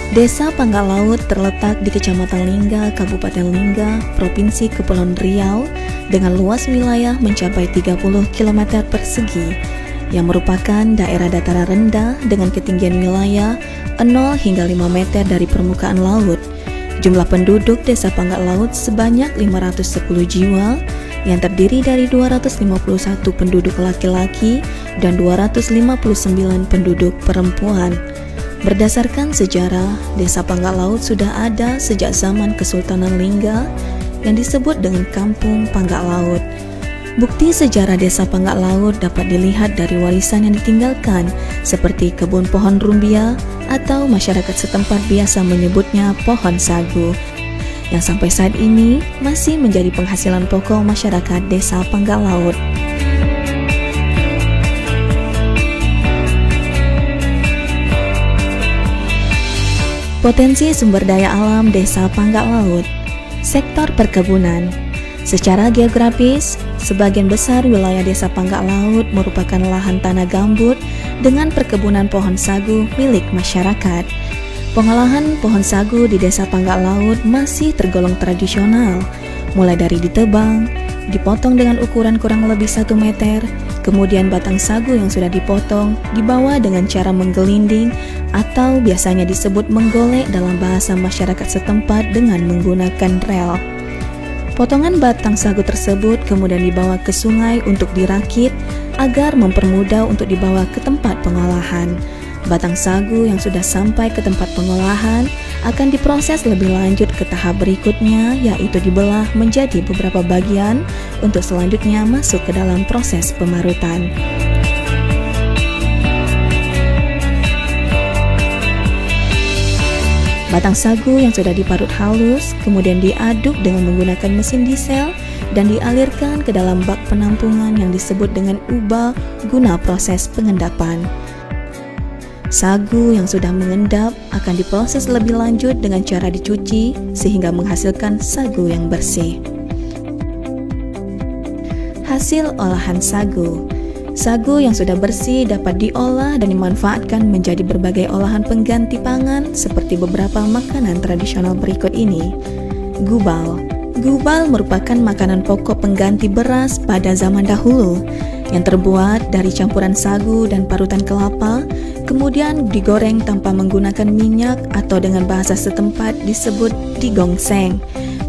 Desa Pangkal Laut terletak di Kecamatan Lingga, Kabupaten Lingga, Provinsi Kepulauan Riau dengan luas wilayah mencapai 30 km persegi yang merupakan daerah dataran rendah dengan ketinggian wilayah 0 hingga 5 meter dari permukaan laut. Jumlah penduduk Desa Pangkal Laut sebanyak 510 jiwa yang terdiri dari 251 penduduk laki-laki dan 259 penduduk perempuan. Berdasarkan sejarah, Desa Pangkal Laut sudah ada sejak zaman Kesultanan Lingga yang disebut dengan Kampung Pangkal Laut. Bukti sejarah Desa Pangkal Laut dapat dilihat dari warisan yang ditinggalkan seperti kebun pohon rumbia atau masyarakat setempat biasa menyebutnya pohon sagu, yang sampai saat ini masih menjadi penghasilan pokok masyarakat Desa Pangkal Laut. Potensi sumber daya alam Desa Pangkal Laut. Sektor perkebunan. Secara geografis, sebagian besar wilayah Desa Pangkal Laut merupakan lahan tanah gambut dengan perkebunan pohon sagu milik masyarakat. Pengolahan pohon sagu di Desa Pangkal Laut masih tergolong tradisional, mulai dari ditebang, dipotong dengan ukuran kurang lebih 1 meter, kemudian batang sagu yang sudah dipotong dibawa dengan cara menggelinding atau biasanya disebut menggolek dalam bahasa masyarakat setempat dengan menggunakan rel. Potongan batang sagu tersebut kemudian dibawa ke sungai untuk dirakit agar mempermudah untuk dibawa ke tempat pengolahan. Batang sagu yang sudah sampai ke tempat pengolahan akan diproses lebih lanjut ke tahap berikutnya, yaitu dibelah menjadi beberapa bagian untuk selanjutnya masuk ke dalam proses pemarutan. Batang sagu yang sudah diparut halus kemudian diaduk dengan menggunakan mesin diesel dan dialirkan ke dalam bak penampungan yang disebut dengan ubal guna proses pengendapan. Sagu yang sudah mengendap akan diproses lebih lanjut dengan cara dicuci sehingga menghasilkan sagu yang bersih. Hasil olahan sagu. Sagu yang sudah bersih dapat diolah dan dimanfaatkan menjadi berbagai olahan pengganti pangan seperti beberapa makanan tradisional berikut ini. Gubal. Gubal merupakan makanan pokok pengganti beras pada zaman dahulu yang terbuat dari campuran sagu dan parutan kelapa, kemudian digoreng tanpa menggunakan minyak atau dengan bahasa setempat disebut digongseng.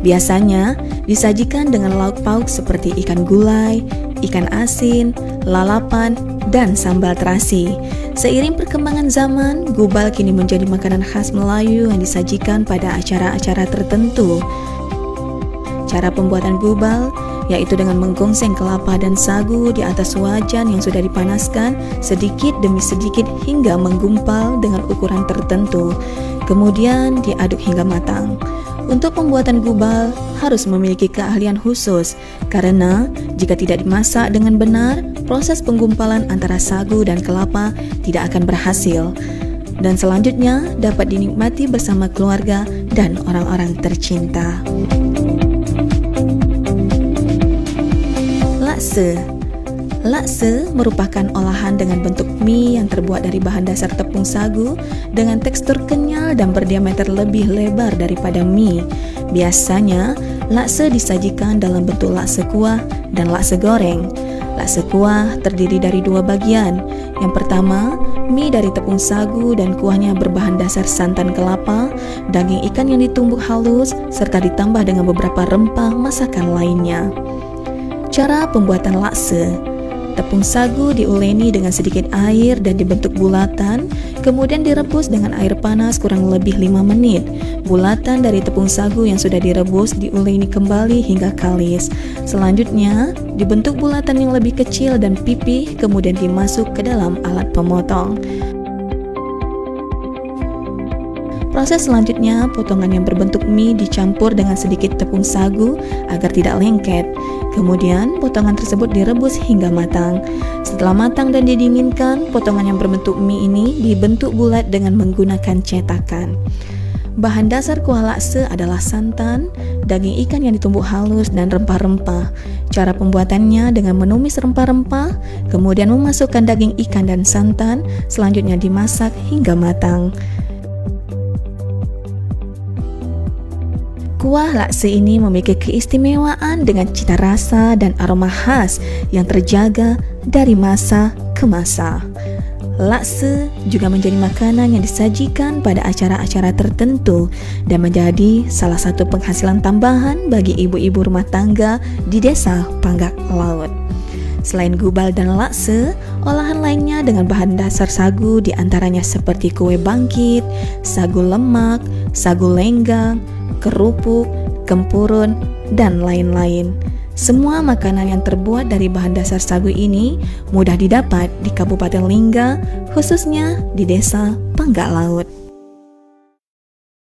Biasanya disajikan dengan lauk pauk seperti ikan gulai, ikan asin, lalapan, dan sambal terasi. Seiring perkembangan zaman, gubal kini menjadi makanan khas Melayu yang disajikan pada acara-acara tertentu. Cara pembuatan gubal yaitu dengan menggongseng kelapa dan sagu di atas wajan yang sudah dipanaskan sedikit demi sedikit hingga menggumpal dengan ukuran tertentu. Kemudian diaduk hingga matang. Untuk pembuatan gubal harus memiliki keahlian khusus karena jika tidak dimasak dengan benar, proses penggumpalan antara sagu dan kelapa tidak akan berhasil. Dan selanjutnya dapat dinikmati bersama keluarga dan orang-orang tercinta. Lakse. Lakse merupakan olahan dengan bentuk mie yang terbuat dari bahan dasar tepung sagu dengan tekstur kenyal dan berdiameter lebih lebar daripada mie. Biasanya, lakse disajikan dalam bentuk lakse kuah dan lakse goreng. Lakse kuah terdiri dari 2 bagian. Yang pertama, mie dari tepung sagu dan kuahnya berbahan dasar santan kelapa, daging ikan yang ditumbuk halus, serta ditambah dengan beberapa rempah masakan lainnya. Cara pembuatan lakse. Tepung sagu diuleni dengan sedikit air dan dibentuk bulatan, kemudian direbus dengan air panas kurang lebih 5 menit. Bulatan dari tepung sagu yang sudah direbus diuleni kembali hingga kalis. Selanjutnya, dibentuk bulatan yang lebih kecil dan pipih, kemudian dimasuk ke dalam alat pemotong. Proses selanjutnya, potongan yang berbentuk mie dicampur dengan sedikit tepung sagu agar tidak lengket. Kemudian, potongan tersebut direbus hingga matang. Setelah matang dan didinginkan, potongan yang berbentuk mie ini dibentuk bulat dengan menggunakan cetakan. Bahan dasar kuah lakse adalah santan, daging ikan yang ditumbuk halus, dan rempah-rempah. Cara pembuatannya dengan menumis rempah-rempah, kemudian memasukkan daging ikan dan santan, selanjutnya dimasak hingga matang. Kuah laksa ini memiliki keistimewaan dengan cita rasa dan aroma khas yang terjaga dari masa ke masa. Laksa juga menjadi makanan yang disajikan pada acara-acara tertentu dan menjadi salah satu penghasilan tambahan bagi ibu-ibu rumah tangga di desa Panggak Laut. Selain gubal dan laksa, olahan lainnya dengan bahan dasar sagu diantaranya seperti kue bangkit, sagu lemak, sagu lenggang, kerupuk, kempurun, dan lain-lain. Semua makanan yang terbuat dari bahan dasar sagu ini mudah didapat di Kabupaten Lingga, khususnya di desa Panggak Laut.